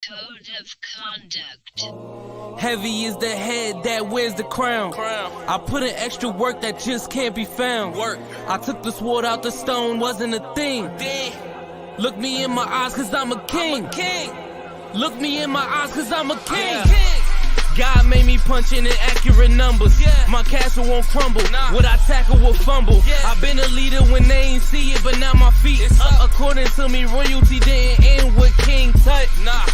Code of conduct. Heavy is the head that wears the crown. I put in extra work that just can't be found. I took the sword out the stone, wasn't a thing. Look me in my eyes cause I'm a king. Look me in my eyes cause I'm a king. God made me punch in accurate numbers. My castle won't crumble. What I tackle will fumble. I've been a leader when they ain't see it, but now my feet up. According to me, royalty didn't end with King Tut.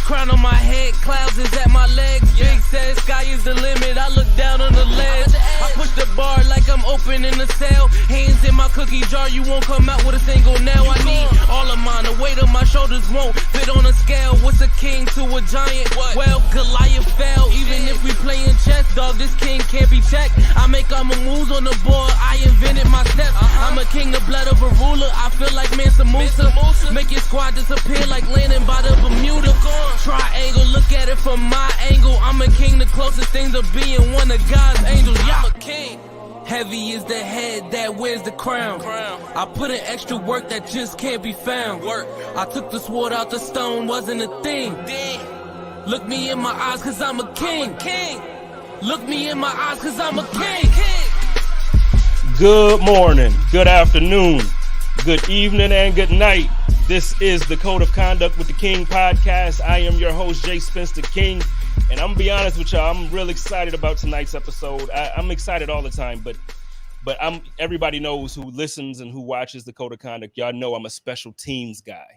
Crown on my head, clouds is at my legs. Big says sky is the limit. I look down on the ledge. I push the bar like I'm opening a cell. Hands in my cookie jar, you won't come out with a single nail. I need all of mine. The weight of my shoulders won't fit on a scale. What's a king to a giant? Well, Goliath fell. Even if we playin' chess, dog, this king can't be checked. I make all my moves on the board, I invented my steps. I'm a king, the blood of a ruler. I feel like Mansa Musa. Make your squad disappear like landing by the Bermuda. Triangle, look at it from my angle. I'm a king, the closest thing to being one of God's angels. I'm a king. Heavy is the head that wears the crown. I put in extra work that just can't be found. I took the sword out the stone, wasn't a thing. Look me in my eyes cause I'm a king. Look me in my eyes cause I'm a king. Good morning, good afternoon, good evening, and good night. This is the Code of Conduct with the King podcast. I am your host, JSpenceTheKing. And I'm gonna be honest with y'all, I'm real excited about tonight's episode. I'm excited all the time, but everybody knows who listens and who watches the Code of Conduct. Y'all know I'm a special teams guy.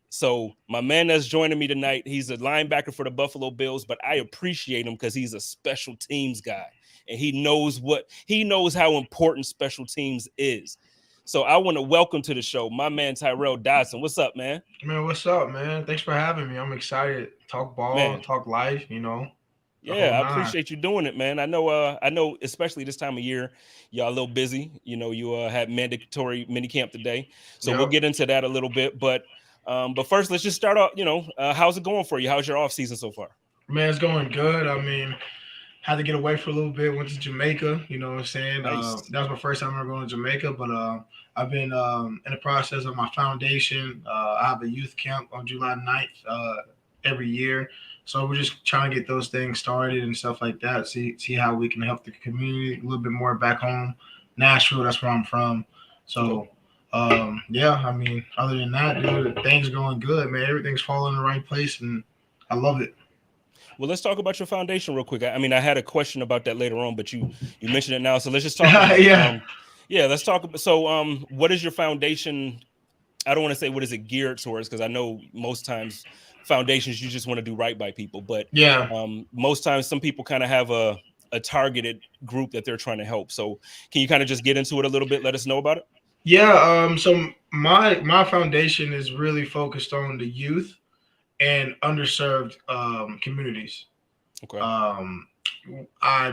So my man that's joining me tonight, he's a linebacker for the Buffalo Bills, but I appreciate him because he's a special teams guy and he knows how important special teams is. So I want to welcome to the show my man Tyrel Dodson. What's up, man? Man, what's up, man? Thanks for having me. I'm excited. Talk ball, man. Talk life, you know. Yeah, I appreciate you doing it, man. I know, especially this time of year, y'all a little busy. You know, you had mandatory mini camp today, so We'll get into that a little bit. But first, let's just start off. You know, how's it going for you? How's your off season so far? Man, it's going good. I mean, had to get away for a little bit. Went to Jamaica. You know what I'm saying? Nice. That was my first time ever going to Jamaica. But I've been in the process of my foundation. I have a youth camp on July 9th every year. So we're just trying to get those things started and stuff like that. See how we can help the community a little bit more back home. Nashville, that's where I'm from. So. Yeah, I mean, other than that, dude, things going good, man. Everything's falling in the right place, and I love it. Well, let's talk about your foundation real quick. I mean, I had a question about that later on, but you mentioned it now, so let's just talk about it. Let's talk about. So, what is your foundation? I don't want to say what is it geared towards, because I know most times foundations you just want to do right by people, but most times some people kind of have a targeted group that they're trying to help. So, can you kind of just get into it a little bit? Let us know about it. Yeah, so my foundation is really focused on the youth and underserved communities. Okay.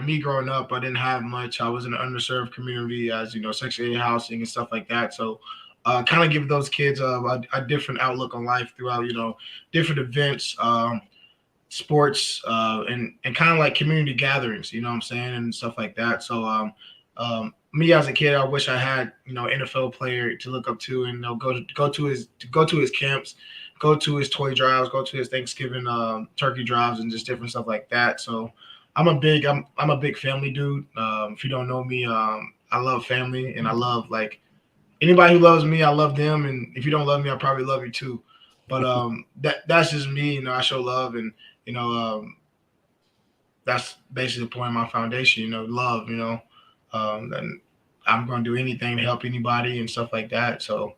Me growing up, I didn't have much. I was in an underserved community, as you know, Section 8 housing and stuff like that. So kind of give those kids a different outlook on life throughout, you know, different events, sports, and kind of like community gatherings, you know what I'm saying, and stuff like that. So me as a kid, I wish I had, you know, NFL player to look up to, and go to his camps, go to his toy drives, go to his Thanksgiving turkey drives, and just different stuff like that. So I'm a big family dude. If you don't know me, I love family, and I love, like, anybody who loves me, I love them, and if you don't love me, I probably love you too. But that's just me, you know. I show love, and you know, that's basically the point of my foundation, you know, love, you know. And I'm going to do anything to help anybody and stuff like that. So,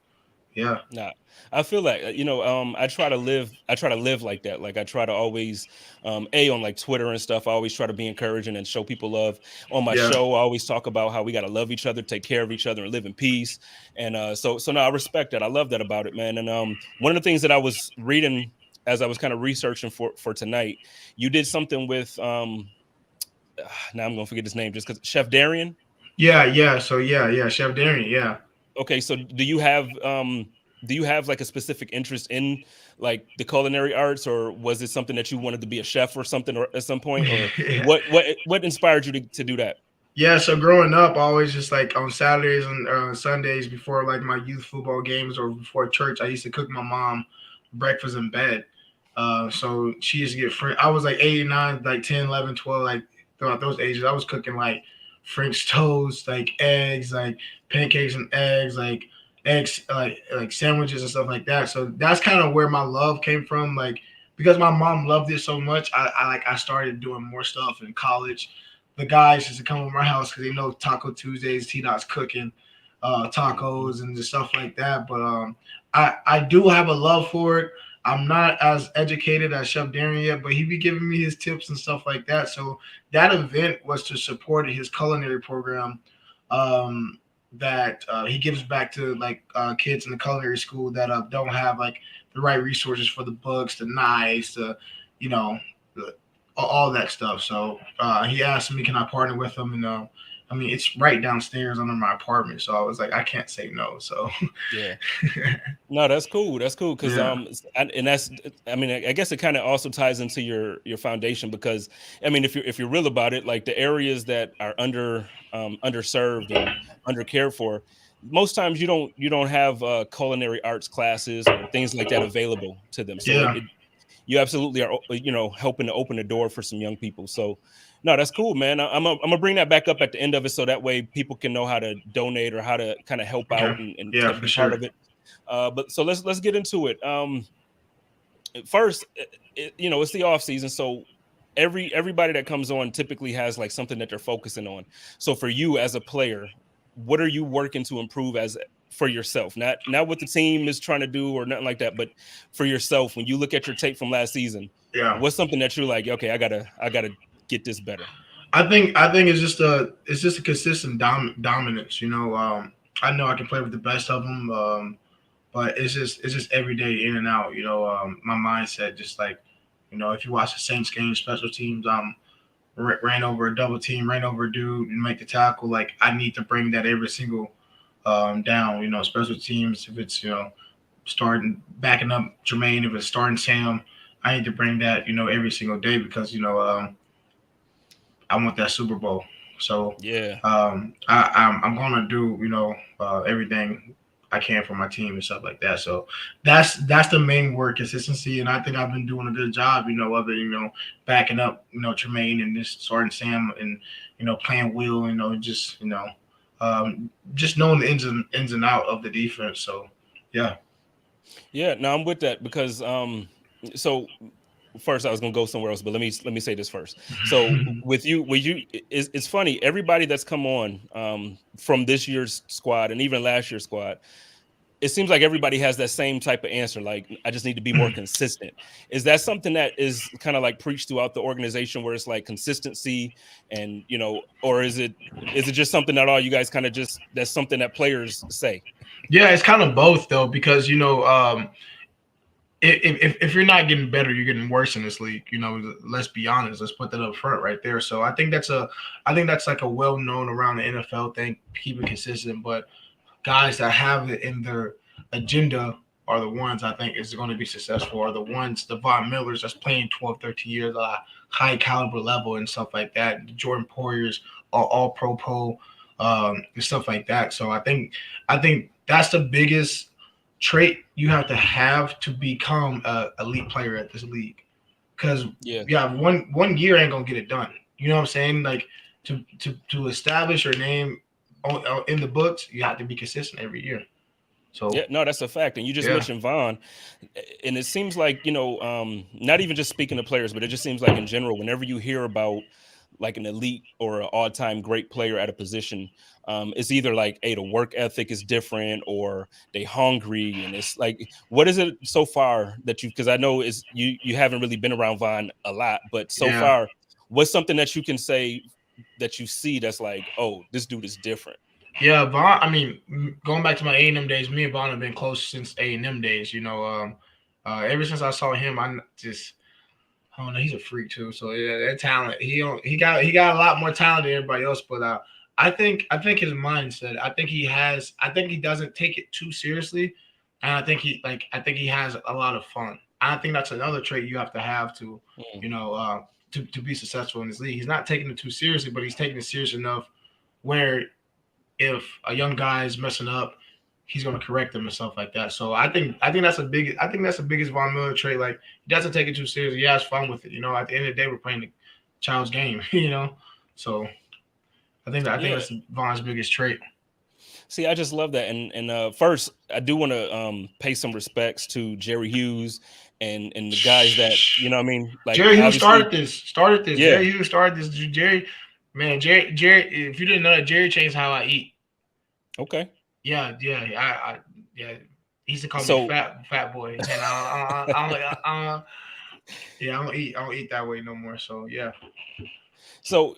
yeah. Nah, I feel like, you know, I try to live like that. Like, I try to always, on like Twitter and stuff, I always try to be encouraging and show people love. On my show, I always talk about how we got to love each other, take care of each other, and live in peace. And so no, I respect that. I love that about it, man. And one of the things that I was reading as I was kind of researching for tonight, you did something with, now I'm going to forget his name just because, Chef Darian. Yeah. So Chef Darian. Yeah. Okay. So do you have like a specific interest in like the culinary arts, or was it something that you wanted to be a chef or something, or at some point, or what inspired you to do that? Yeah. So growing up, I always just, like, on Saturdays and Sundays before, like, my youth football games or before church, I used to cook my mom breakfast in bed. So she used to get French. I was like 8, 9, like 10, 11, 12, like throughout those ages. I was cooking like French toast, like eggs, like pancakes and eggs, like eggs, like sandwiches and stuff like that. So that's kind of where my love came from. Like because my mom loved it so much, I started doing more stuff in college. The guys used to come over my house because they know Taco Tuesdays, T Dot's cooking tacos and just stuff like that. But I do have a love for it. I'm not as educated as Chef Darren yet, but he be giving me his tips and stuff like that. So that event was to support his culinary program that he gives back to like kids in the culinary school that don't have like the right resources for the books, the knives, the you know the, all that stuff. So he asked me, can I partner with him? And I mean, it's right downstairs under my apartment, so I was like, I can't say no. So Yeah. No, that's cool. That's cool because Yeah. and that's I mean I guess it kind of also ties into your foundation because I mean if you're real about it, like the areas that are underserved and under cared for, most times you don't have culinary arts classes or things like that available to them. So yeah, you absolutely are helping to open the door for some young people. So no, that's cool, man. I'm gonna bring that back up at the end of it so that way people can know how to donate or how to kind of help out okay, and yeah, for be part sure. of it. But so let's get into it. First, it's the off season, so everybody that comes on typically has like something that they're focusing on. So for you as a player, what are you working to improve as for yourself? Not what the team is trying to do or nothing like that, but for yourself. When you look at your tape from last season, Yeah, what's something that you're like, okay, I gotta get this better. I think it's just a consistent dominance. I know I can play with the best of them, but it's just every day in and out. My mindset just like if you watch the Saints game, special teams, ran over a double team, ran over a dude, and make the tackle. Like I need to bring that every single down. Special teams, if it's starting backing up Jermaine, if it's starting Sam, I need to bring that every single day because I want that Super Bowl. So Yeah. I'm gonna do everything I can for my team and stuff like that. So that's the main word, consistency, and I think I've been doing a good job, of it, backing up, Tremaine and this starting Sam and playing Will, just knowing the ins and out of the defense. So yeah, Yeah, no, I'm with that because so first I was gonna go somewhere else, but let me say this first. So it's funny, everybody that's come on from this year's squad and even last year's squad, it seems like everybody has that same type of answer. Like, I just need to be more consistent. Is that something that is kind of like preached throughout the organization where it's like consistency and or is it just something that all you guys kind of just that's something that players say? yeah, it's kind of both though because if you're not getting better, you're getting worse in this league. Let's be honest. Let's put that up front right there. So I think that's like a well known around the NFL thing, keeping consistent. But guys that have it in their agenda are the ones I think is going to be successful. Are the ones the Von Millers that's playing 12, 13 years at a high caliber level and stuff like that. The Jordan Poyers are all pro and stuff like that. So I think that's the biggest trait you have to become a elite player at this league. Because Yeah. one year ain't gonna get it done. You know what I'm saying? Like to establish your name in the books, you have to be consistent every year. So Yeah, no, that's a fact. And you just yeah, mentioned Vaughn, and it seems like, not even just speaking to players, but it just seems like in general, whenever you hear about like an elite or an all-time great player at a position, it's either like, hey, the work ethic is different or they hungry. And it's like, what is it so far that because I know is you haven't really been around Vaughn a lot, but so yeah. far, what's something that you can say that you see that's like, oh, this dude is different? Yeah, Vaughn. I mean, going back to my A&M days, me and Vaughn have been close since A&M days. Ever since I saw him, I just I don't know. He's a freak too. So yeah, that talent. He got a lot more talent than everybody else. But I think his mindset. I think he doesn't take it too seriously, and I think he has a lot of fun. I think that's another trait you have to Mm. you know to be successful in this league. He's not taking it too seriously, but he's taking it serious enough where if a young guy is messing up, he's going to correct them and stuff like that. So I think that's the biggest Von Miller trait. Like, he doesn't take it too seriously. He has fun with it. You know, at the end of the day, we're playing the child's game. You know, so I think that's Von's biggest trait. See, I just love that. And first, I do want to pay some respects to Jerry Hughes and the guys that, you know what I mean? Like, Jerry Hughes started this. Yeah. Jerry Hughes started this. Jerry, if you didn't know that, Jerry changed how I eat. Okay. Yeah. He used to call me fat boy. And I don't eat that way no more. So yeah. So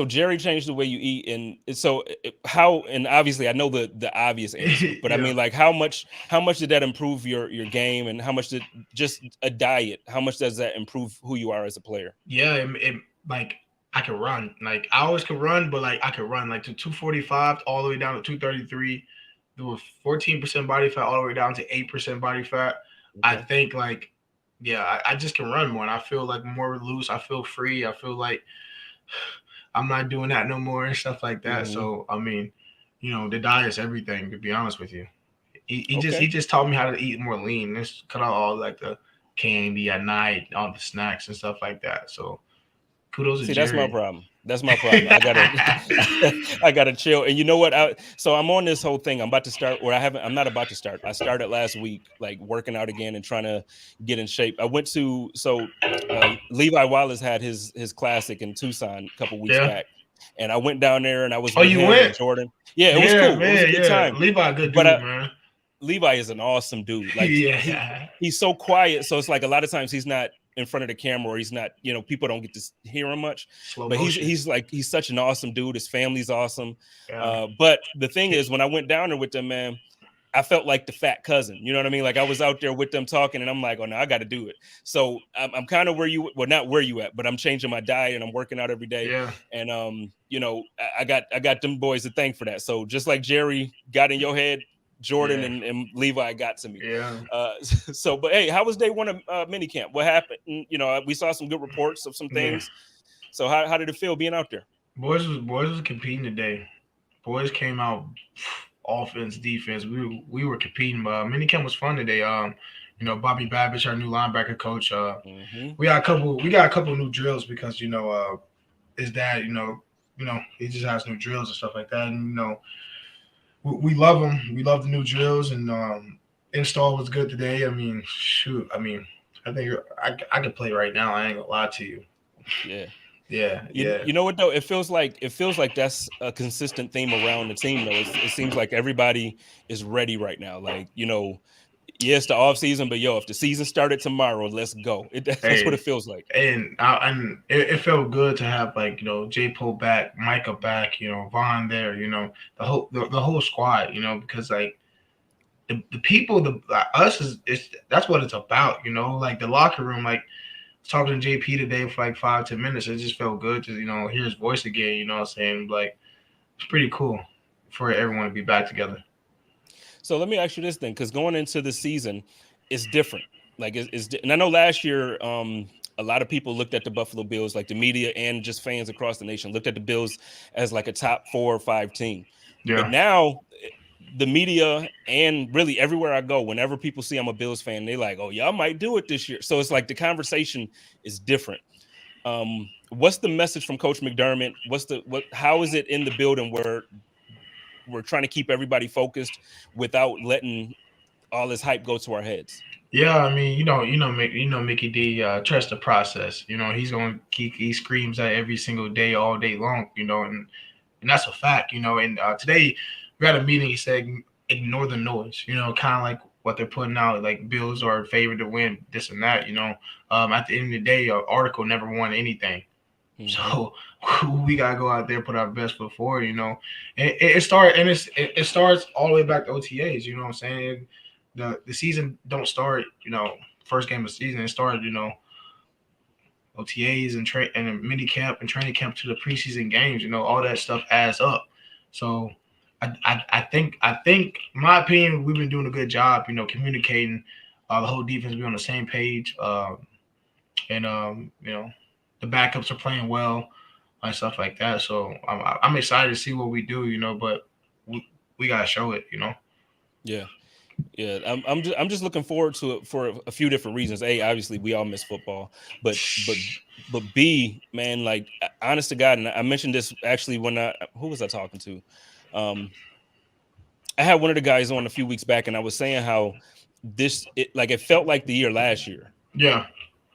Jerry changed the way you eat, and so how? And obviously, I know the obvious answer, but I mean, like, how much did that improve your game, and how much did just a diet? How much does that improve who you are as a player? Yeah, it like, I can run. Like, I always could run, but like, I could run like to 245 all the way down to 233. There was 14% body fat all the way down to 8% body fat. Okay. I think, like, yeah, I just can run more, and I feel like more loose. I feel free. I feel like I'm not doing that no more and stuff like that. Mm-hmm. So, I mean, you know, the diet's everything, to be honest with you. He just taught me how to eat more lean. Just cut out all like the candy at night, all the snacks and stuff like that. So kudos to Jerry. That's my problem. I gotta chill. And you know what? So I'm on this whole thing. I'm about to start, or I'm not about to start. I started last week, like, working out again and trying to get in shape. I went to Levi Wallace had his classic in Tucson a couple weeks back, and I went down there and I was with him and Jordan. Yeah, it was cool. Man, it was a good time. Levi, good dude, man. Levi is an awesome dude. Like, he's so quiet, so it's like a lot of times he's not in front of the camera, or he's not, you know, people don't get to hear him much. But he's such an awesome dude. His family's awesome. Yeah. But the thing is, when I went down there with them, man, I felt like the fat cousin. You know what I mean? Like, I was out there with them talking, and I'm like, oh no, I got to do it. So I'm kind of not where you at, but I'm changing my diet and I'm working out every day. Yeah. And you know, I got them boys to thank for that. So just like Jerry got in your head, Jordan and Levi got to me. Yeah. But hey, how was day one of minicamp? What happened? You know, we saw some good reports of some things. Yeah. So how did it feel being out there? Boys was competing today. Boys came out offense, defense. We were competing. Minicamp was fun today. You know, Bobby Babbage, our new linebacker coach. We got a couple new drills because, you know, his dad, you know, he just has new drills and stuff like that. And, you know, we love them. We love the new drills, and install was good today. I mean, shoot. I mean, I think I could play right now. I ain't gonna lie to you. Yeah. You know what though? It feels like that's a consistent theme around the team though. It seems like everybody is ready right now. Like, you know, it's the off season, but if the season started tomorrow, let's go. That's what it feels like. And it felt good to have, like, you know, J Poe back, Micah back, you know, Vaughn there, you know, the whole squad, you know, because like the people, us that's what it's about, you know, like the locker room. Like, I was talking to JP today for like 5-10 minutes. It just felt good to, you know, hear his voice again. You know what I'm saying? Like, it's pretty cool for everyone to be back together. So let me ask you this thing, because going into the season, it's different. Like, and I know last year, a lot of people looked at the Buffalo Bills, like the media and just fans across the nation, looked at the Bills as like a top 4 or 5 team. Yeah. But now, the media and really everywhere I go, whenever people see I'm a Bills fan, they like, oh, y'all might do it this year. So it's like the conversation is different. What's the message from Coach McDermott? How is it in the building where we're trying to keep everybody focused without letting all this hype go to our heads? Yeah, I mean, you know, Mickey D, trust the process. You know, he screams that every single day, all day long. You know, and that's a fact. You know, and today we had a meeting. He said, ignore the noise. You know, kind of like what they're putting out, like Bills are favored to win this and that. You know, at the end of the day, an article never won anything. Mm-hmm. So we gotta go out there, put our best foot forward, you know. It starts all the way back to OTAs, you know what I'm saying? The season don't start, you know, first game of the season. It started, you know, OTAs and mini camp and training camp to the preseason games, you know, all that stuff adds up. So I think, in my opinion, we've been doing a good job, you know, communicating. The whole defense be on the same page, you know. The backups are playing well and stuff like that. So I'm excited to see what we do, you know, but we got to show it, you know. Yeah. Yeah, I'm just looking forward to it for a few different reasons. A, obviously we all miss football, but B, man, like honest to God, and I mentioned this actually when who was I talking to? I had one of the guys on a few weeks back, and I was saying how it felt like the year last year. Yeah.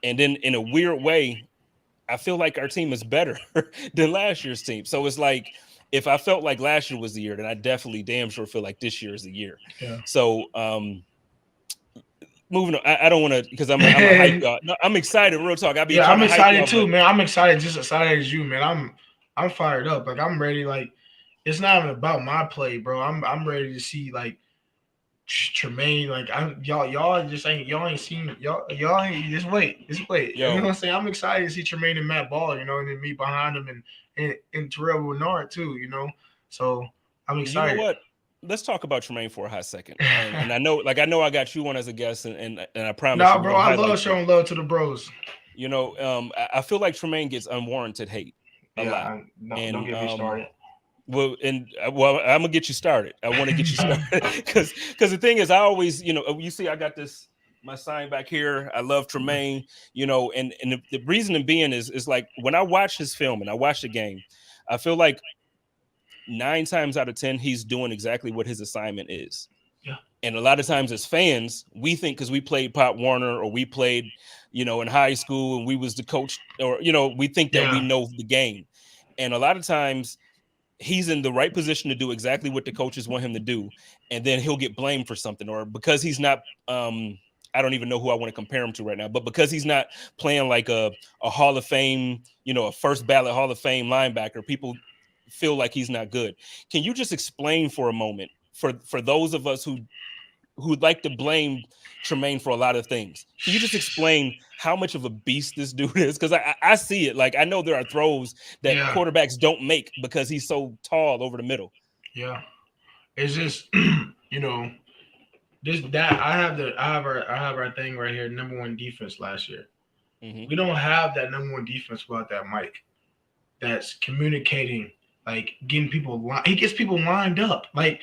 And then in a weird way, I feel like our team is better than last year's team. So it's like if I felt like last year was the year, then I definitely damn sure feel like this year is the year. Yeah. So moving on, I don't want to because I'm a hype y'all. No, I'm excited. Real talk. I'm excited too, man. I'm excited, just excited as you, man. I'm fired up. Like I'm ready. Like it's not even about my play, bro. I'm ready to see like Tremaine. Like y'all ain't seen y'all ain't just wait. Yo. You know what I'm saying? I'm excited to see Tremaine and Matt Ball. You know, and then me behind him and Tyrel Dodson too. You know, so I'm excited. You know what? Let's talk about Tremaine for a hot second. And I know I got you on as a guest, and I promise. Nah, bro, I love showing love to the bros. You know, I feel like Tremaine gets unwarranted hate a lot. Don't get me started. Well, I'm gonna get you started. I want to get you started because the thing is, I always, you see, I got my sign back here. I love Tremaine, and the reason being is like when I watch his film and I watch the game, I feel like 9 times out of 10 he's doing exactly what his assignment is. Yeah. And a lot of times as fans, we think because we played Pop Warner or we played, in high school and we was the coach, or we think that we know the game. And a lot of times he's in the right position to do exactly what the coaches want him to do, and then he'll get blamed for something, or because he's not I don't even know who I want to compare him to right now, but because he's not playing like a Hall of Fame, a first ballot Hall of Fame linebacker, people feel like he's not good. Can you just explain for a moment for those of us who'd like to blame Tremaine for a lot of things? Can you just explain how much of a beast this dude is? Because I see it. Like I know there are throws that quarterbacks don't make because he's so tall over the middle. Yeah, it's just I have our thing right here. Number 1 defense last year. Mm-hmm. We don't have that number 1 defense without that Mike. That's communicating, like getting people. He gets people lined up. Like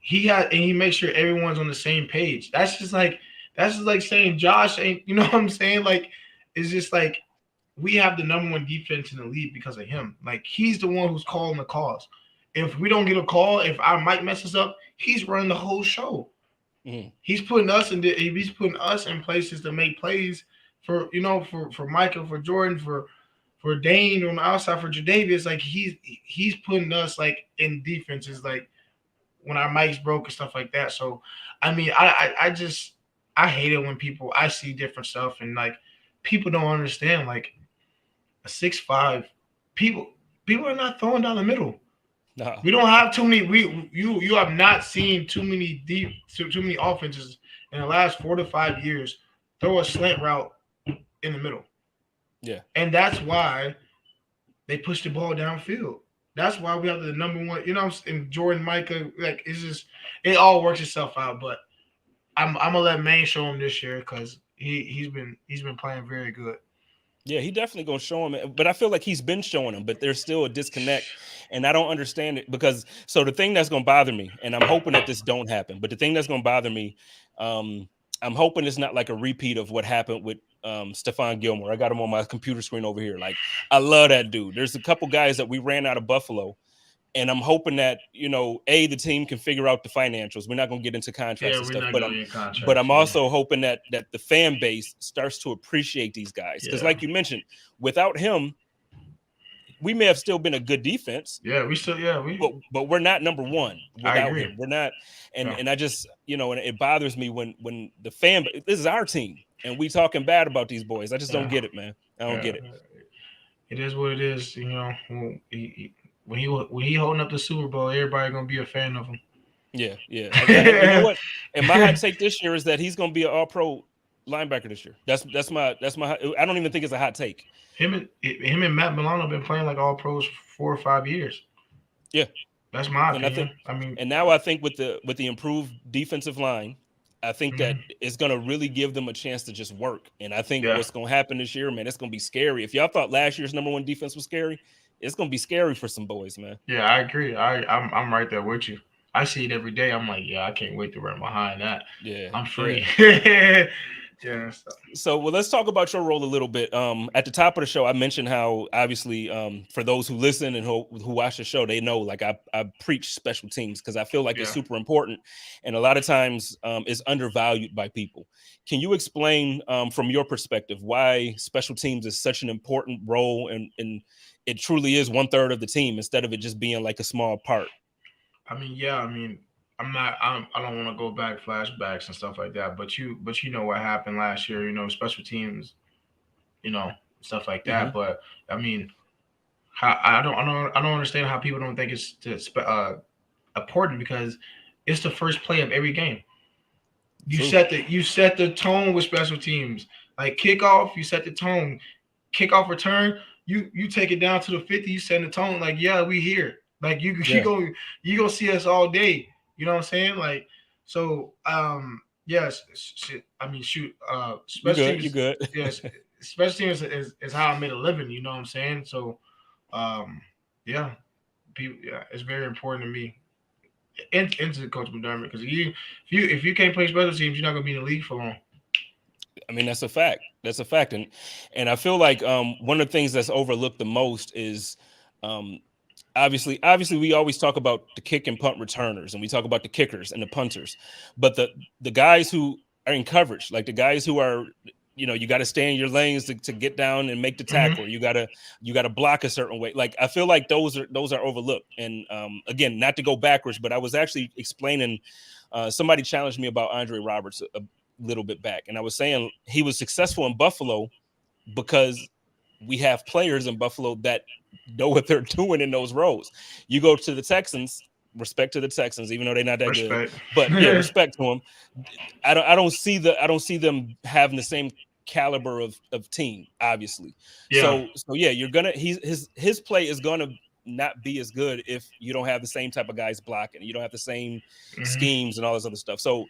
he makes sure everyone's on the same page. That's just like saying Josh ain't. You know what I'm saying? Like it's just like we have the number 1 defense in the league because of him. Like he's the one who's calling the calls. If we don't get a call, if our Mike messes up, he's running the whole show. Mm-hmm. He's putting us in places to make plays for Michael, for Jordan, for Dane on the outside, for Jadavius. Like he's putting us like in defenses, like when our mics broke and stuff like that. So I mean, I hate it when I see different stuff and like people don't understand, like a 6'5", people are not throwing down the middle. No. We don't have too many. You have not seen too many offenses in the last 4 to 5 years throw a slant route in the middle. Yeah, and that's why they push the ball downfield. That's why we have the number 1. And Jordan, Micah, like it's just it all works itself out. But I'm gonna let Maine show him this year because he's been playing very good. Yeah, he definitely gonna show him, but I feel like he's been showing him, but there's still a disconnect, and I don't understand it because so the thing that's gonna bother me, and I'm hoping that this don't happen, but the thing that's gonna bother me, I'm hoping it's not like a repeat of what happened with Stephon Gilmore. I got him on my computer screen over here. Like I love that dude. There's a couple guys that we ran out of Buffalo. And I'm hoping that, the team can figure out the financials. We're not going to get into contracts and stuff, but I'm also hoping that the fan base starts to appreciate these guys. Because like you mentioned, without him, we may have still been a good defense. Yeah, but we're not number 1 without him. We're not. And I just, and it bothers me when the fan, this is our team and we talking bad about these boys. I just don't get it, man. I don't get it. It is what it is. When he holding up the Super Bowl, everybody gonna be a fan of him. Yeah. You know what? And my hot take this year is that he's gonna be an All-Pro linebacker this year. That's my. I don't even think it's a hot take. Him and Matt Milano have been playing like All-Pros for 4 or 5 years. Yeah, that's my opinion. And now I think with the improved defensive line, I think that it's gonna really give them a chance to just work. And I think what's gonna happen this year, man, it's gonna be scary. If y'all thought last year's number 1 defense was scary, it's gonna be scary for some boys, man. Yeah, I agree. I'm right there with you. I see it every day. I'm like, yeah, I can't wait to run behind that. Yeah, I'm yeah. free. Yeah. So, well, let's talk about your role a little bit. At the top of the show, I mentioned how obviously, for those who listen and who watch the show, they know like I preach special teams because I feel like it's Yeah. super important, and a lot of times is undervalued by people. Can you explain from your perspective why special teams is such an important role, and it truly is 1/3 of the team instead of it just being like a small part? I mean, yeah. I mean, I don't want to go back flashbacks and stuff like that. But you know what happened last year. You know, special teams. You know, stuff like that. Hmm. But I mean, how I don't understand how people don't think it's important because it's the first play of every game. True. You set the tone with special teams. Like kickoff, you set the tone. Kickoff return, you take it down to the 50, you set the tone. Like, yeah, we here. Like Yeah, you go see us all day. You know what I'm saying? Like, so yes, I mean shoot, you special good. You teams, good. yes, special teams is how I made a living. You know what I'm saying? So um yeah, people, yeah, it's very important to me. Into Coach Mcdermott because if you can't play special teams, you're not gonna be in the league for long. I mean, that's a fact. That's a fact, and I feel like one of the things that's overlooked the most is um, obviously we always talk about the kick and punt returners, and we talk about the kickers and the punters, but the guys who are in coverage, like the guys who are, you got to stay in your lanes to get down and make the Hmm. tackle. You got to block a certain way. Like I feel like those are overlooked. And again, not to go backwards, but I was actually explaining. Somebody challenged me about Andre Roberts a little bit back, and I was saying he was successful in Buffalo because we have players in Buffalo that know what they're doing in those roles. You go to the Texans, respect to the Texans, even though they're not that good, Respect. but yeah, respect to them. I don't see them having the same caliber of team, obviously. Yeah. So yeah, you're gonna his play is gonna not be as good if you don't have the same type of guys blocking, you don't have the same Hmm. schemes and all this other stuff. So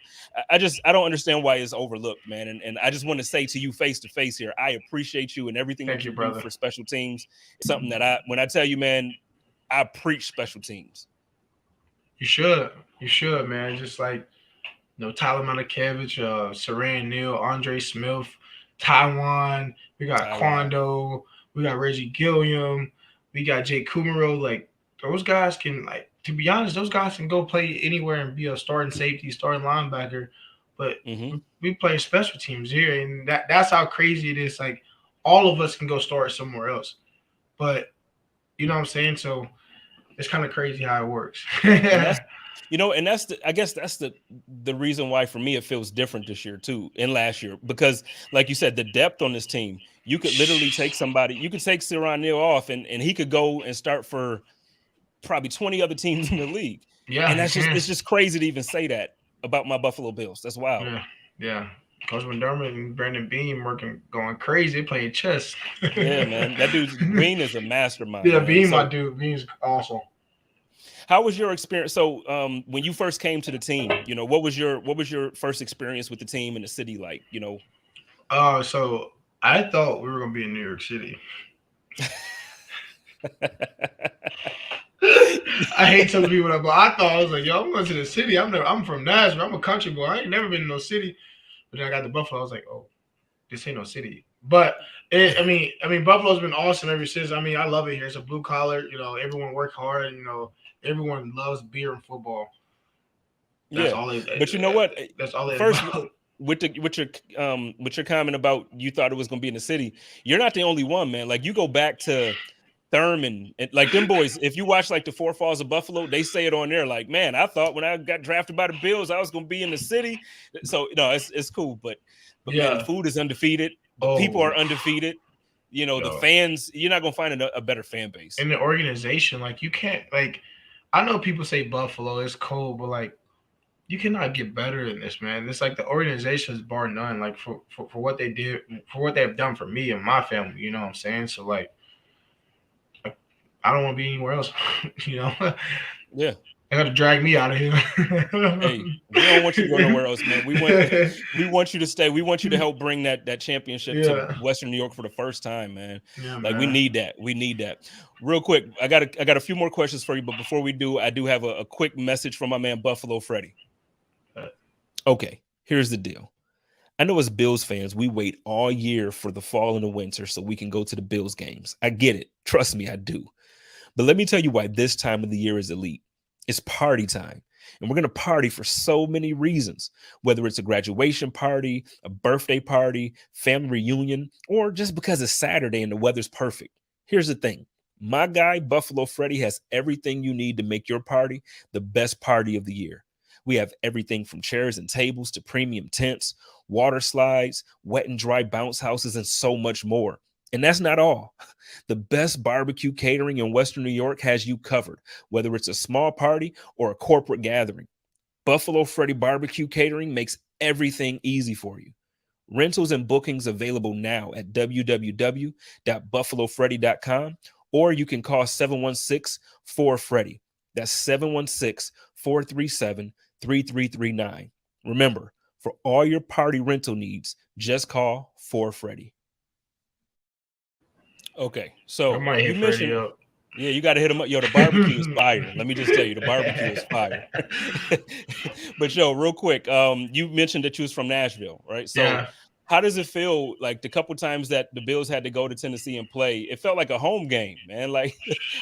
I don't understand why it's overlooked, man. And I just want to say to you face to face here, I appreciate you and everything Thank that you, you do brother. for special teams. It's something that when I tell you, man, I preach special teams. You should. You should, man. Just like Tyler Matakevich, Saran Neal, Andre Smith, Taiwan. We got Tyrod. Quando. We got Reggie Gilliam. We got Jay Kumaro. Like those guys can to be honest, those guys can go play anywhere and be a starting safety, starting linebacker. But Hmm. we play special teams here, and that's how crazy it is. Like all of us can go start somewhere else. But you know what I'm saying? So it's kind of crazy how it works. And that's I guess that's the reason why for me it feels different this year too and last year, because like you said, the depth on this team, you could literally take somebody, you could take Siran Neal off and he could go and start for probably 20 other teams in the league. Yeah, And you can. it's just crazy to even say that about my Buffalo Bills. That's wild. Yeah, yeah. Coach Mcdermott and Brandon Beam going crazy, playing chess. Yeah, man. That dude's Bean is a mastermind, Yeah, man. Beam, my So dude. Beam's awesome. how was your experience? So when you first came to the team, what was your first experience with the team in the city like? So I thought we were gonna be in New York City. I hate telling people that, but I thought I was like, yo, I'm going to the city. I'm from Nashville. I'm a country boy. I ain't never been in no city. But then I got to Buffalo. I was like, oh, this ain't no city. But I mean, Buffalo's been awesome ever since. I mean, I love it here. It's a blue collar. Everyone work hard. Everyone loves beer and football. That's Yeah, all they. but you know what? That's all they First, about. with your comment about you thought it was going to be in the city, you're not the only one, man. Like you go back to Thurman and like them boys. If you watch like the Four Falls of Buffalo, they say it on there. Like, man, I thought when I got drafted by the Bills, I was going to be in the city. So no, it's cool, but man, the Yeah. food is undefeated. The people Oh, are undefeated. The yo. fans. You're not going to find a better fan base. In the organization, like you can't like. I know people say Buffalo is cold, but like you cannot get better than this, man. It's like the organization is bar none. Like for what they did, for what they have done for me and my family. You know what I'm saying? So like, I don't want to be anywhere else. you know. Yeah. They got to drag me out of here. Hey, we don't want you to go nowhere else, man. We want you to stay. We want you to help bring that championship to Yeah. Western New York for the first time, man. Yeah, Like we man. need that. We need that. Real quick, I got a few more questions for you, but before we do, I do have a quick message from my man Buffalo Freddy. Okay, here's the deal. I know as Bills fans, we wait all year for the fall and the winter so we can go to the Bills games. I get it. Trust me, I do. But let me tell you why this time of the year is elite. It's party time. And we're going to party for so many reasons, whether it's a graduation party, a birthday party, family reunion, or just because it's Saturday and the weather's perfect. Here's the thing. My guy, Buffalo Freddy, has everything you need to make your party the best party of the year. We have everything from chairs and tables to premium tents, water slides, wet and dry bounce houses, and so much more. And that's not all. The best barbecue catering in Western New York has you covered, whether it's a small party or a corporate gathering. Buffalo Freddy Barbecue Catering makes everything easy for you. Rentals and bookings available now at www.buffalofreddy.com, or you can call 716-4FREDDY. That's 716-437-3339. Remember, for all your party rental needs, just call 4Freddy. Okay, so I might hit Freddie up. Yeah, you got to hit him up. Yo, the barbecue is fire. Let me just tell you, the barbecue is fire. But yo, real quick, you mentioned that you was from Nashville, right? So Yeah. how does it feel like the couple times that the Bills had to go to Tennessee and play? It felt like a home game, man. Like,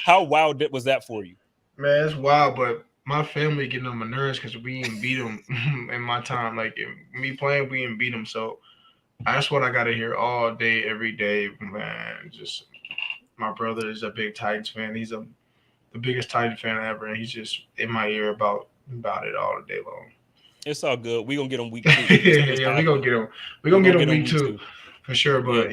how wild was that for you? Man, it's wild, but my family getting on my nerves because we didn't beat them in my time. Like, me playing, we didn't beat them. So that's what I got to hear all day, every day, man. Just my brother is a big Titans fan. He's the biggest Titans fan ever, and he's just in my ear about it all day long. It's all good. We gonna get him week 2. Yeah, we gonna get him. We gonna get him week 2 for sure. But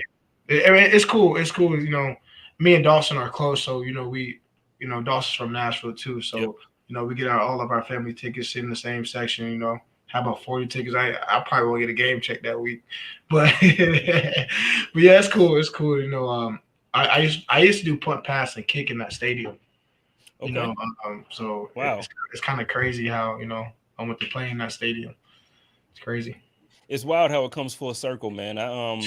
I mean, it's cool. It's cool. You know, me and Dawson are close, so Dawson's from Nashville too. So we get all of our family tickets in the same section. You know, how about 40 tickets? I probably will get a game check that week, but yeah, it's cool. It's cool. You know, I used to do punt, pass, and kick in that stadium. Okay. You know, so wow, it's kind of crazy how I went to play in that stadium. It's crazy. It's wild how it comes full circle, man. I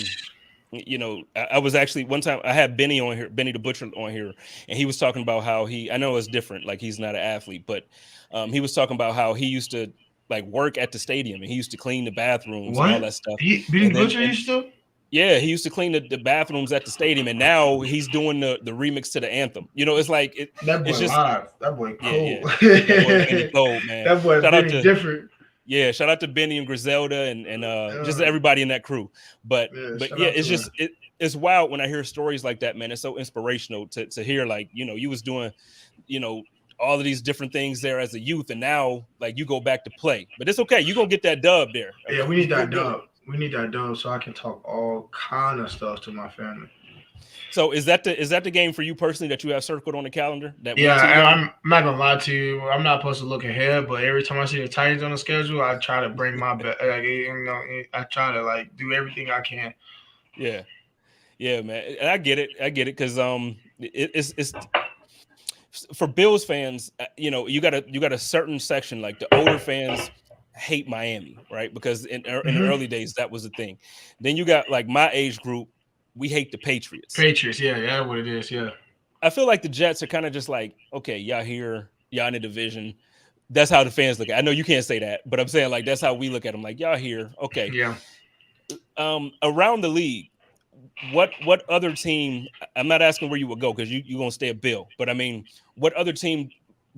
was actually one time I had Benny on here, Benny the Butcher on here, and he was talking about how I know it's different, like he's not an athlete, but he was talking about how he used to like work at the stadium and he used to clean the bathrooms and all that stuff. Benny Butcher used to? Yeah, he used to clean the bathrooms at the stadium, and now he's doing the remix to the anthem. You know, it's like that boy it's just live. That boy cold. Yeah. That boy Benny cold, man. That boy Benny different. Yeah, shout out to Benny and Griselda and just everybody in that crew. But it's just it's wild when I hear stories like that, man. It's so inspirational to hear, like, you was doing, all of these different things there as a youth, and now like you go back to play. But it's okay, you gonna get that dub there. Yeah, we need that dub. We need that dub so I can talk all kind of stuff to my family. So is that the game for you personally that you have circled on the calendar? I'm not gonna lie to you. I'm not supposed to look ahead, but every time I see the Titans on the schedule, I try to bring my best. I try to like do everything I can. Yeah, man. And I get it because it's for Bills fans. You got a certain section, like the older fans hate Miami, right? Because in the early days that was the thing. Then you got like my age group, we hate the Patriots. Yeah, what it is. Yeah, I feel like the Jets are kind of just like, okay, y'all here, y'all in the division. That's how the fans look at it. I know you can't say that, but I'm saying like that's how we look at them. Like, y'all here, okay. Yeah. Around the league, what other team? I'm not asking where you would go because you're gonna stay a Bill, but I mean, what other team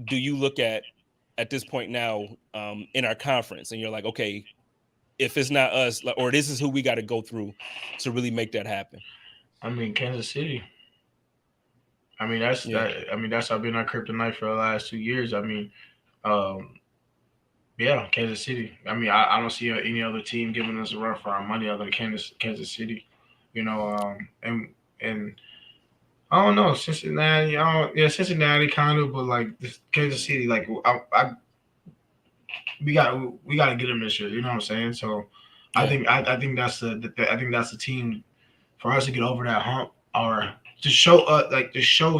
do you look at this point now in our conference, and you're like, okay, if it's not us, or this is who we got to go through to really make that happen? I mean, Kansas City. I mean, that's been our kryptonite for the last 2 years. I mean, Kansas City. I mean, I don't see any other team giving us a run for our money other than Kansas City. And I don't know, Cincinnati. Cincinnati kind of, but like this Kansas City, like we got to get them this year. You know what I'm saying? So I think that's the team for us to get over that hump, or to show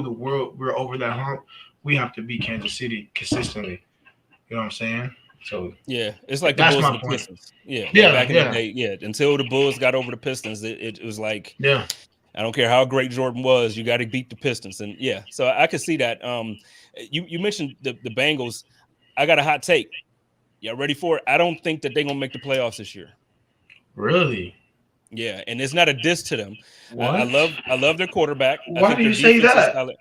the world we're over that hump. We have to beat Kansas City consistently. You know what I'm saying? So yeah, it's like the that's Bulls my and the point. Pistons. Yeah, like Yeah, back in yeah. the day. Yeah, until the Bulls got over the Pistons, it was like, Yeah. I don't care how great Jordan was, you got to beat the Pistons. And yeah, so I could see that. You mentioned the Bengals. I got a hot take. Y'all ready for it? I don't think that they're gonna make the playoffs this year. Really? Yeah, and it's not a diss to them. I What? love their quarterback. I Why think do their you say defense is that? solid.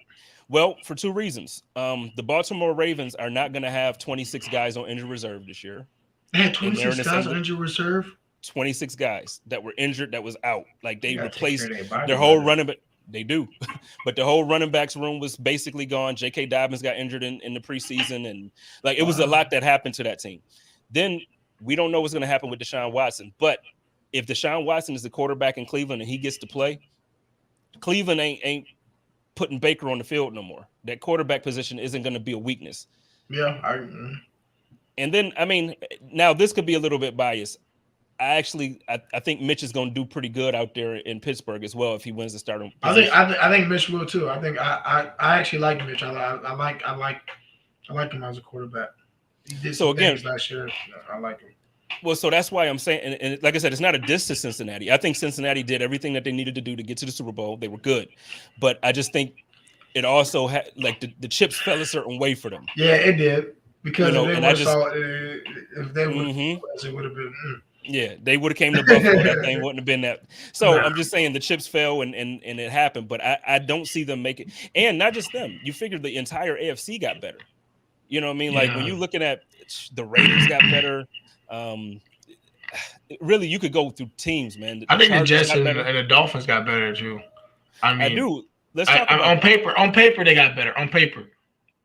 Well, for two reasons. The Baltimore Ravens are not going to have 26 guys on injured reserve this year, They had and they're in 26 the guys same on injured reserve. 26 guys that were injured, that was out. Like They they gotta take care replaced of their body their whole better. running back. They do, but the whole running backs room was basically gone. J.K. Dobbins got injured in the preseason, and like it was a lot that happened to that team. Then we don't know what's going to happen with Deshaun Watson, but if Deshaun Watson is the quarterback in Cleveland and he gets to play, Cleveland ain't putting Baker on the field no more. That quarterback position isn't going to be a weakness. Yeah, And then, I mean, now this could be a little bit biased. I think Mitch is going to do pretty good out there in Pittsburgh as well if he wins the starting position. I think Mitch will too. I think I actually like Mitch. I like him as a quarterback. He did some things last year. I like him. Well, so that's why I'm saying, and like I said, it's not a diss to Cincinnati. I think Cincinnati did everything that they needed to do to get to the Super Bowl. They were good, but I just think it also had like the chips fell a certain way for them. Yeah, it did because if they would, it would have been. Yeah, they would have came to Buffalo. That thing wouldn't have been that. So I'm just saying the chips fell and it happened, but I don't see them make it. And not just them. You figure the entire AFC got better. You know what I mean? Like when you're looking at the Raiders got better. Really, you could go through teams, man. I think the Jets and the Dolphins got better too. I mean, I do. Let's talk about on paper. On paper, they got better. On paper.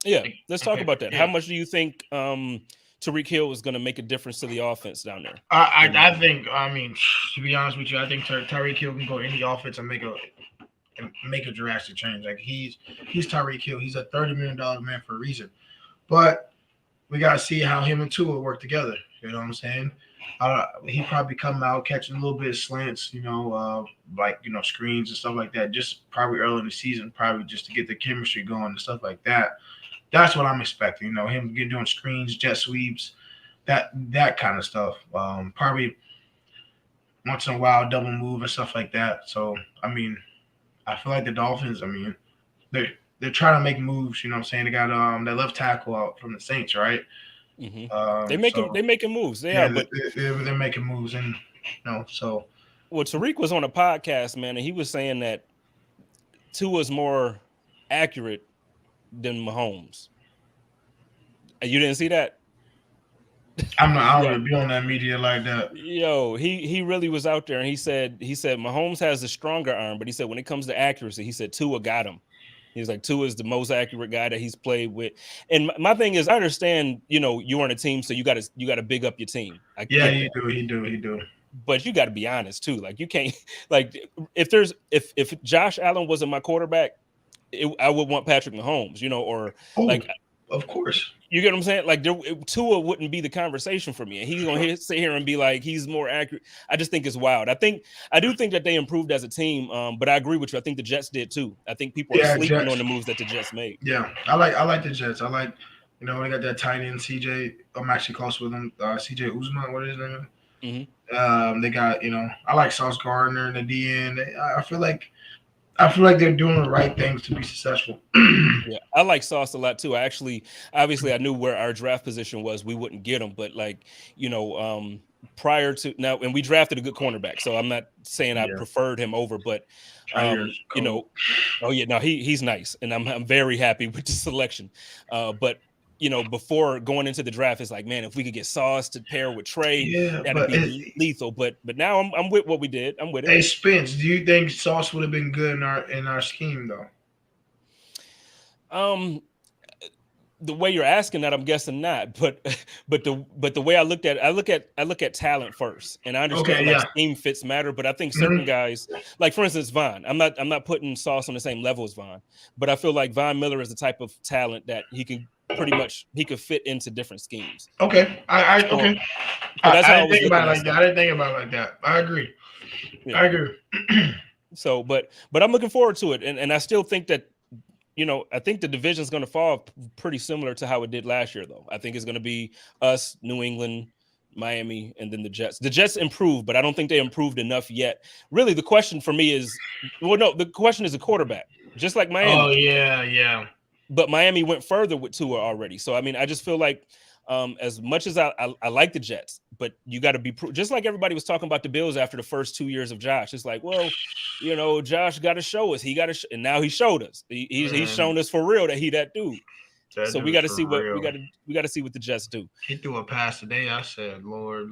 Yeah, let's talk about that. How much do you think Tyreek Hill is going to make a difference to the offense down there? I think. I mean, to be honest with you, I think Tyreek Hill can go in the offense and make a drastic change. Like he's Tyreek Hill. He's a $30 million man for a reason. But we gotta see how him and Tua work together. You know what I'm saying? He probably come out catching a little bit of slants, screens and stuff like that. Just probably early in the season, probably just to get the chemistry going and stuff like that. That's what I'm expecting. Him doing screens, jet sweeps, that kind of stuff. Probably once in a while, double move and stuff like that. So I mean, I feel like the Dolphins. I mean, they're trying to make moves. You know what I'm saying? They got that left tackle out from the Saints, right? Mm-hmm. They're making moves. They're making moves, and so. Well, Tariq was on a podcast, man, and he was saying that Tua's more accurate than Mahomes. You didn't see that? I'm not. I don't really be on that media like that. Yo, he really was out there, and he said Mahomes has the stronger arm, but he said when it comes to accuracy, he said Tua got him. He's like, Tua is the most accurate guy that he's played with. And my thing is, I understand, you're on a team, so you got to big up your team. He do. But you got to be honest too. Like you can't, like if Josh Allen wasn't my quarterback, I would want Patrick Mahomes, of course. You get what I'm saying? Like Tua wouldn't be the conversation for me, and he's gonna sit here and be like he's more accurate. I just think it's wild. I do think that they improved as a team, but I agree with you. I think the Jets did too. I think people are sleeping on the moves that the Jets made. Yeah, I like the Jets. I like they got that tight end CJ. I'm actually close with him. CJ Uzman, what is his name? Mm-hmm. They got I like Sauce Gardner and the DN. I feel like they're doing the right things to be successful. Yeah, I like Sauce a lot too. Obviously, I knew where our draft position was. We wouldn't get him, but prior to now, and we drafted a good cornerback. So I'm not saying I preferred him over, but he's nice, and I'm very happy with the selection. But before going into the draft, it's like, man, if we could get Sauce to pair with Trey, that'd be lethal. But now I'm with what we did. I'm with it. Hey, Spence, do you think Sauce would have been good in our scheme though? The way you're asking that, I'm guessing not. But the way I look at talent first, and I understand scheme fits matter. But I think certain guys, like for instance, Von. I'm not putting Sauce on the same level as Von, but I feel like Von Miller is the type of talent that he could fit into different schemes. Okay, I didn't think about it like that. I didn't think about it like that. I agree. Yeah. I agree. So, but I'm looking forward to it, and I still think that I think the division is going to fall pretty similar to how it did last year, though. I think it's going to be us, New England, Miami, and then the Jets. The Jets improved, but I don't think they improved enough yet. Really, the question for me is, the question is a quarterback, just like Miami. Oh, yeah. But Miami went further with Tua already. So, I mean, I just feel like as much as I like the Jets, but you got to be just like everybody was talking about the Bills after the first 2 years of Josh. It's like, well, Josh got to show us. He got to, and now he showed us. He's shown us for real that he that dude. So we got to see what we got to see what the Jets do. He threw a pass today. I said, Lord,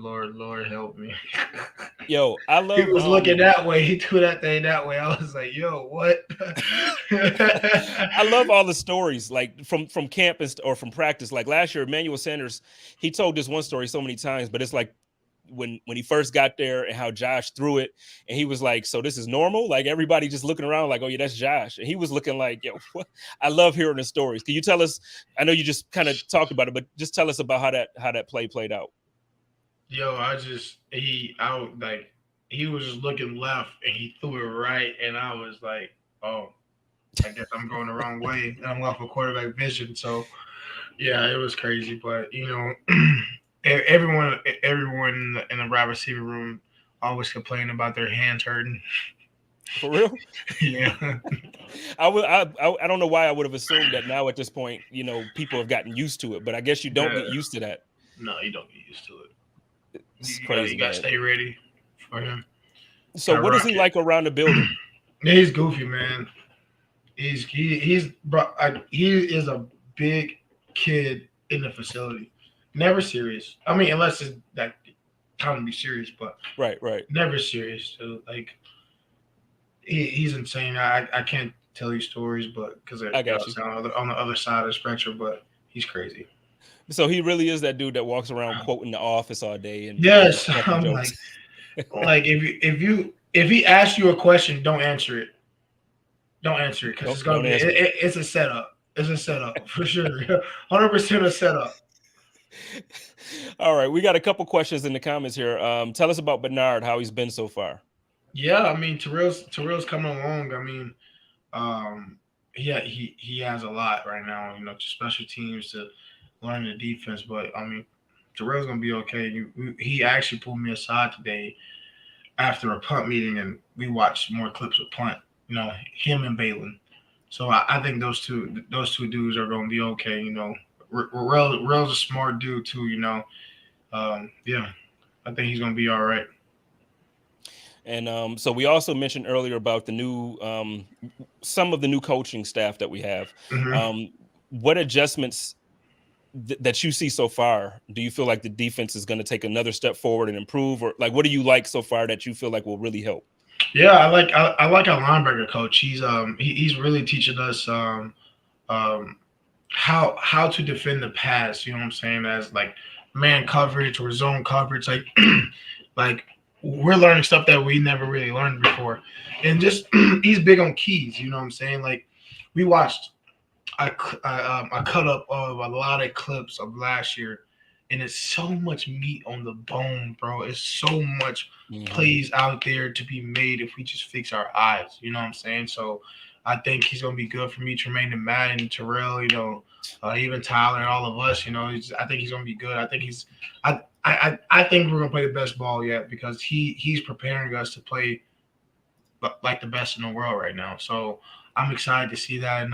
help me. Yo, I love. He was looking that way. He threw that thing that way. I was like, yo, what? I love all the stories like from camp or from practice. Like last year, Emmanuel Sanders, he told this one story so many times, but it's like when he first got there and how Josh threw it, and he was like, so this is normal? Like everybody just looking around like, oh yeah, that's Josh. And he was looking like, yo, what? I love hearing the stories. Can you tell us, I know you just kind of talked about it, but just tell us about how that play played out. Yo, he was just looking left and he threw it right, and I was like, oh, I guess I'm going the wrong way. And I'm off of quarterback vision. So yeah, it was crazy. But everyone in the wide receiver room always complain about their hands hurting. For real? Yeah. I don't know why I would have assumed that now at this point, people have gotten used to it, but I guess you don't get used to that. No, you don't get used to it. It's crazy. You got to stay ready for him. So what is he like around the building? He's goofy, man. He is a big kid in the facility. Never serious. I mean, unless it's that time to be serious, but right. Never serious. So, like, he's insane. I can't tell you stories, but because I got you on the other side of the spectrum, but he's crazy. So he really is that dude that walks around quoting The Office all day. And yes, I'm like if he asks you a question, don't answer it. Don't answer it because it's a setup. It's a setup for sure. 100% a setup. All right, we got a couple questions in the comments here. Tell us about Bernard, how he's been so far. Yeah, I mean Tyrel's coming along. I mean, he has a lot right now. To special teams, to learn the defense. But I mean, Tyrel's gonna be okay. He actually pulled me aside today after a punt meeting, and we watched more clips of punt. Him and Balin. So I think those two dudes are going to be okay. Rel's a smart dude too. Yeah, I think he's going to be all right. And so we also mentioned earlier about the new, some of the new coaching staff that we have. Mm-hmm. What adjustments that you see so far? Do you feel like the defense is going to take another step forward and improve, or like what do you like so far that you feel like will really help? Yeah, I like our linebacker coach. He's really teaching us how to defend the pass. You know what I'm saying? As like man coverage or zone coverage, like we're learning stuff that we never really learned before, and just he's big on keys. You know what I'm saying? Like we watched I cut up of a lot of clips of last year. And it's so much meat on the bone, bro. It's so much plays out there to be made if we just fix our eyes. You know what I'm saying? So I think he's going to be good for me, Tremaine and Matt and Tyrel, even Tyler and all of us. I think he's going to be good. I think I think we're going to play the best ball yet because he's preparing us to play like the best in the world right now. So I'm excited to see that. And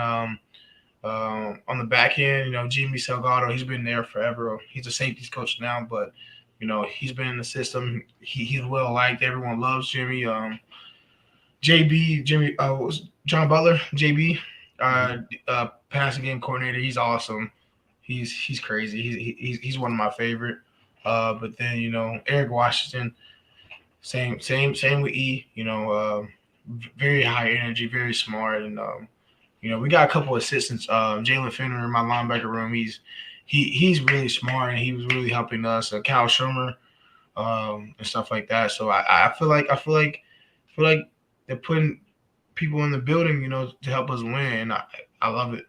on the back end, Jimmy Salgado, he's been there forever. He's a safeties coach now, but he's been in the system. He's well liked. Everyone loves Jimmy. Jimmy was John Butler, JB, passing game coordinator. He's awesome. He's crazy. He's one of my favorite. But then Eric Washington, same with E. Very high energy, very smart, and we got a couple of assistants. Jalen Finner in my linebacker room. He's really smart, and he was really helping us. Cal Schumer, and stuff like that. So I feel like they're putting people in the building, to help us win. I love it.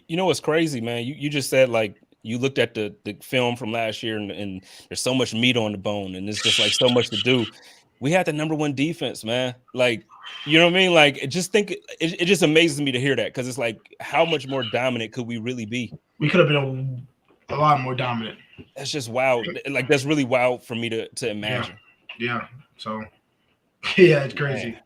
What's crazy, man? You just said like you looked at the film from last year, and there's so much meat on the bone, and it's just like so much to do. we had the #1 defense, man. Like, you know what I mean? Like, it just amazes me to hear that, because it's like, how much more dominant could we really be? We could have been a lot more dominant. That's just wild. Like, that's really wild for me to imagine. Yeah. So, yeah, it's crazy. Man.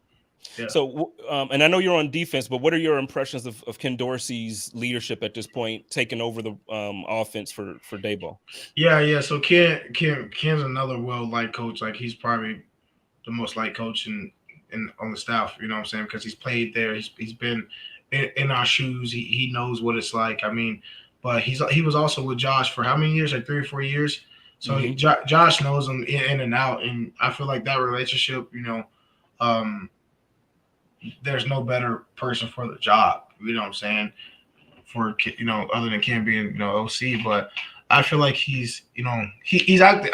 Yeah. So, and I know you're on defense, but what are your impressions of Ken Dorsey's leadership at this point, taking over the offense for Daboll? Yeah. So Ken's another well-liked coach. Like, he's probably the most liked coach in on the staff. You know what I'm saying? Because he's played there. He's been in our shoes. He knows what it's like. I mean, but he was also with Josh for how many years? Like 3 or 4 years. So Josh knows him in and out, and I feel like that relationship, there's no better person for the job. You know what I'm saying? For other than Ken being OC, but I feel like he's I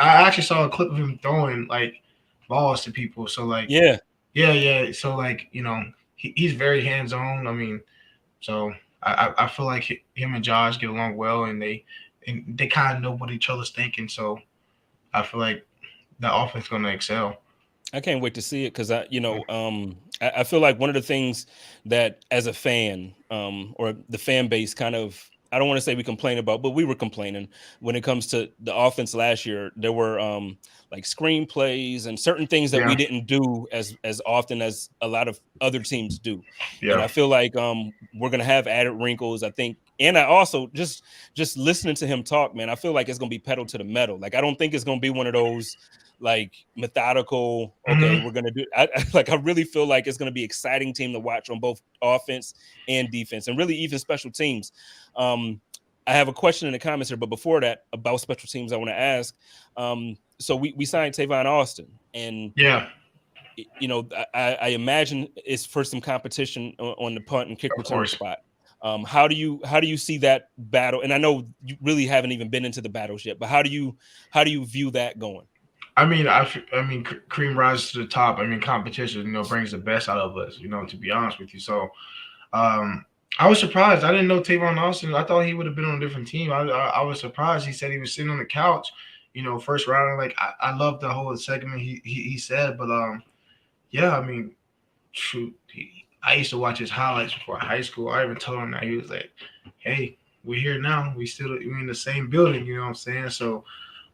actually saw a clip of him throwing like balls to people. So like yeah. So like he's very hands on. I mean, so I feel like him and Josh get along well, and they kind of know what each other's thinking. So I feel like the offense is going to excel. I can't wait to see it, because I feel like one of the things that, as a fan, or the fan base, kind of, I don't want to say we complain about, but we were complaining when it comes to the offense last year. There were like screenplays and certain things that we didn't do as often as a lot of other teams do. Yeah. And I feel like we're gonna have added wrinkles, I think. And I also just listening to him talk, man, I feel like it's gonna be pedal to the metal. Like, I don't think it's gonna be one of those like methodical, okay, we're gonna do. I really feel like it's gonna be an exciting team to watch on both offense and defense, and really even special teams. I have a question in the comments here, but before that, about special teams, I want to ask. So we signed Tavon Austin, and I imagine it's for some competition on the punt and kick return spot. How do you see that battle? And I know you really haven't even been into the battles yet, but how do you view that going? I mean, cream rises to the top. I mean, competition, brings the best out of us, to be honest with you. So, I was surprised. I didn't know Tavon Austin. I thought he would have been on a different team. I was surprised. He said he was sitting on the couch, first round. Like, I love the whole segment he said, but yeah, I mean, shoot, I used to watch his highlights before high school. I even told him that. He was like, "Hey, we're here now. We're in the same building." You know what I'm saying? So.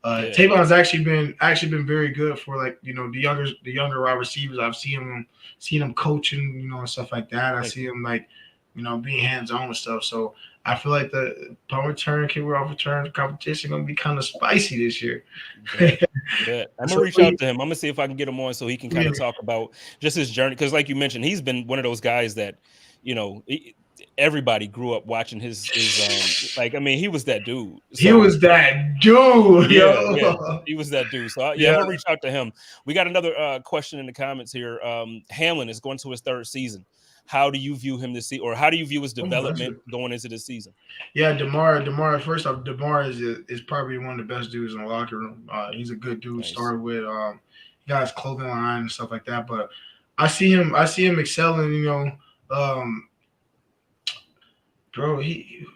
Tavon's actually been very good for, like, the younger wide receivers. I've seen him coaching, and stuff like that. I see him, like, being hands on and stuff. So I feel like the punt return, kick off return competition gonna be kind of spicy this year. Yeah. I'm gonna reach out to him. I'm gonna see if I can get him on so he can kind of talk about just his journey, because like you mentioned, he's been one of those guys that everybody grew up watching his like, I mean, he was that dude. So, he was that dude. Yeah, he was that dude. So I'm gonna reach out to him. We got another question in the comments here. Hamlin is going to his 3rd season. How do you view him this season, or how do you view his development going into this season? Yeah, DeMar. First off, DeMar is probably one of the best dudes in the locker room. He's a good dude. Nice. Started with he got his clothing line and stuff like that. But I see him excelling. Bro, you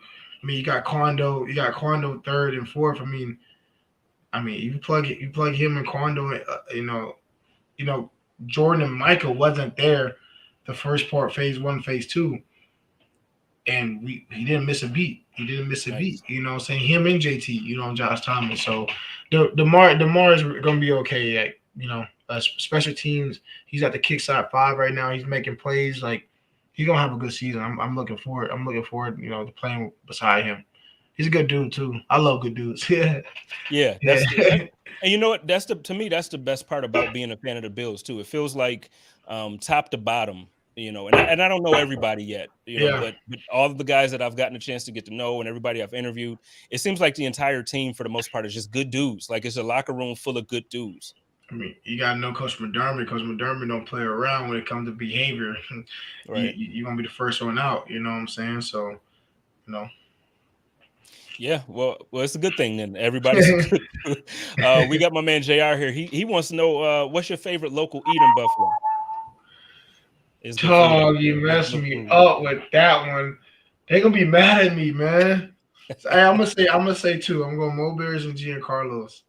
got Quando 3rd and 4th. I mean, you plug him and Quando. Jordan and Michael wasn't there the first part, phase 1, phase 2, and he didn't miss a beat. Nice. You know what I'm saying? Him and JT, Josh Thomas. So DeMar is gonna be okay. Like, special teams. He's at the kick side 5 right now. He's making plays. Like, he's gonna have a good season. I'm looking forward. To playing beside him. He's a good dude too. I love good dudes. Yeah. And you know what? To me, that's the best part about being a fan of the Bills too. It feels like top to bottom, and I don't know everybody yet, but all of the guys that I've gotten a chance to get to know and everybody I've interviewed, it seems like the entire team for the most part is just good dudes. Like, it's a locker room full of good dudes. I mean, you gotta know Coach Mcdermott. Coach Mcdermott don't play around when it comes to behavior. Right. You're gonna be the first one out. You know what I'm saying? So, Yeah, well, it's a good thing then. Everybody's good. We got my man JR here. He wants to know what's your favorite local eat in Buffalo? You messed me up with that one. They gonna be mad at me, man. So, hey, I'm gonna say 2. I'm going Mo Bears and Giancarlo's.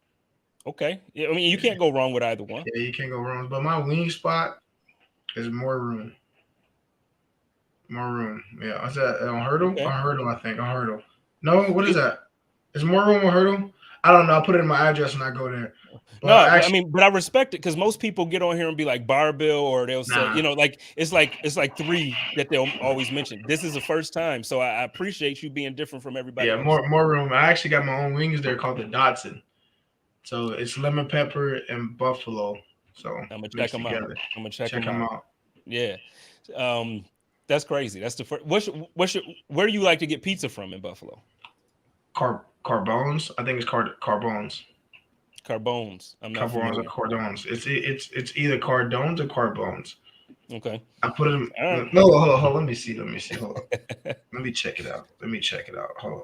Okay. Yeah, I mean, you can't go wrong with either one. Yeah, you can't go wrong. But my wing spot is more room. More room. Yeah. What's that? On Hurdle? Okay. On Hurdle, I think. On Hurdle. No, what is that? Is more room on Hurdle? I don't know. I'll put it in my address and I go there. But No, I actually, mean, but I respect it because most people get on here and be like barbell, or they'll say, nah. you know, like it's like three that they'll always mention. This is the first time, so I appreciate you being different from everybody Yeah, else. more room. I actually got my own wings there called the Dodson. So it's lemon pepper and buffalo. So I'm gonna check mixed them out. together. I'm gonna check Check them them out. out. Yeah, that's crazy. That's the first. Where do you like to get pizza from in Buffalo? Carbones. I think it's Carbones. Carbones. I'm not Carbones or familiar. Cordones. It's either Cardones or Carbones. Okay. I put it in. All right. No, hold on. Let me see. Hold on. Let me check it out. Hold on.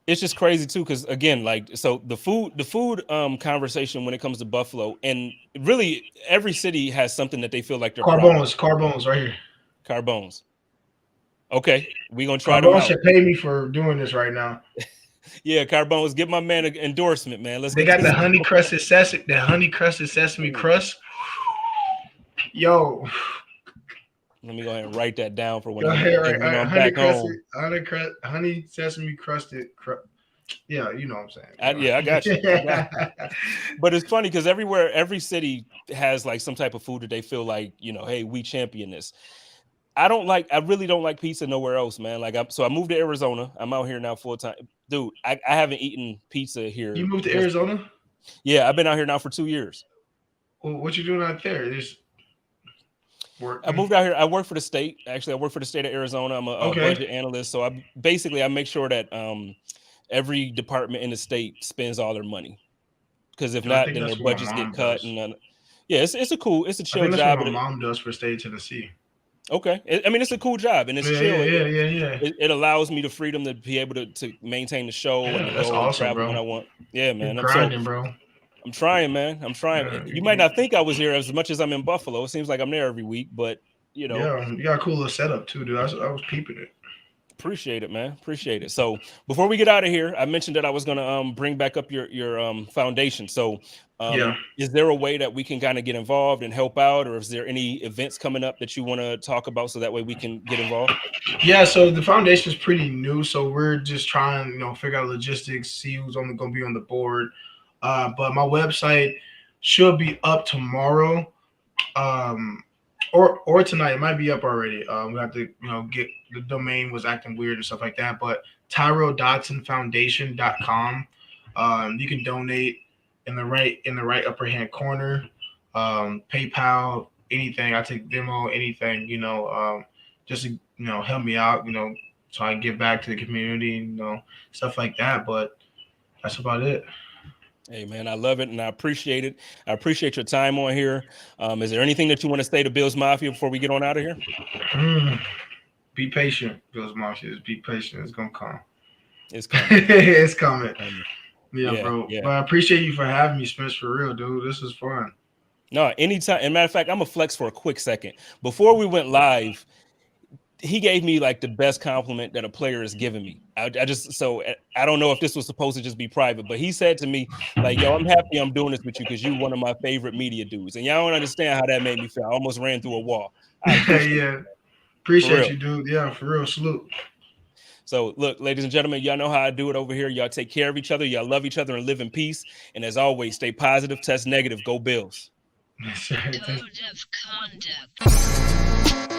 It's just crazy too, because again, like, so the food conversation when it comes to Buffalo, and really every city has something that they feel like they're proud of. Carbones right here. Carbones. Okay, we're gonna try them Carbones out. should pay me for doing this right now. Yeah, Carbones, give my man an endorsement, man. Let's They get got the honey crusted sesame crust. Yo, Let me go ahead and write that down for when go I'm, ahead, when I'm honey back home. honey sesame crusted. Yeah, you know what I'm saying. I got you. But it's funny because every city has like some type of food that they feel like, you know, hey, we champion this. I really don't like pizza nowhere else, man. So I moved to Arizona. I'm out here now full time. Dude, I haven't eaten pizza here. You moved to Arizona? Yeah, I've been out here now for 2 years. Well, what you doing out there? Just work. I moved out here. I work for the state. Actually, I work for the state of Arizona. I'm a budget analyst. So I make sure that every department in the state spends all their money. Because if not, then their budgets get cut. And yeah, it's a chill job. What my mom does for state Tennessee. Okay, I mean, it's a cool job and it's chill. Yeah. It allows me the freedom to be able to maintain the show and to go and travel when I want. Yeah, man. You're grinding, bro. I'm trying, man. I'm trying. Yeah, you might not think I was here as much as I'm in Buffalo. It seems like I'm there every week, but you know. Yeah, you got a cool little setup too, dude. I was peeping it. Appreciate it, man. Appreciate it. So before we get out of here, I mentioned that I was gonna bring back up your foundation. So is there a way that we can kind of get involved and help out, or is there any events coming up that you want to talk about so that way we can get involved? Yeah, so the foundation is pretty new, so we're just trying, figure out logistics, see who's only gonna be on the board. But my website should be up tomorrow. Or tonight. It might be up already. We have to, get the domain was acting weird and stuff like that. But TyrelDodsonFoundation.com. You can donate in the right upper hand corner. PayPal, anything. I take Venmo, anything. Just to help me out. So I can give back to the community. Stuff like that. But that's about it. Hey, man, I love it, and I appreciate it. I appreciate your time on here. Is there anything that you want to say to Bills Mafia before we get on out of here? Be patient, Bills Mafia. Just be patient. It's going to come. It's coming. It's coming. Yeah, bro. Yeah. But I appreciate you for having me, Spence, for real, dude. This is fun. No, anytime. And matter of fact, I'm going to flex for a quick second. Before we went live, he gave me like the best compliment that a player has given me. I don't know if this was supposed to just be private, but he said to me, like, yo, I'm happy I'm doing this with you because you're one of my favorite media dudes. And y'all don't understand how that made me feel. I almost ran through a wall. Appreciate you, dude. Yeah, for real. Salute. So look, ladies and gentlemen, y'all know how I do it over here. Y'all take care of each other. Y'all love each other and live in peace. And as always, stay positive, test negative, go Bills. Code of conduct.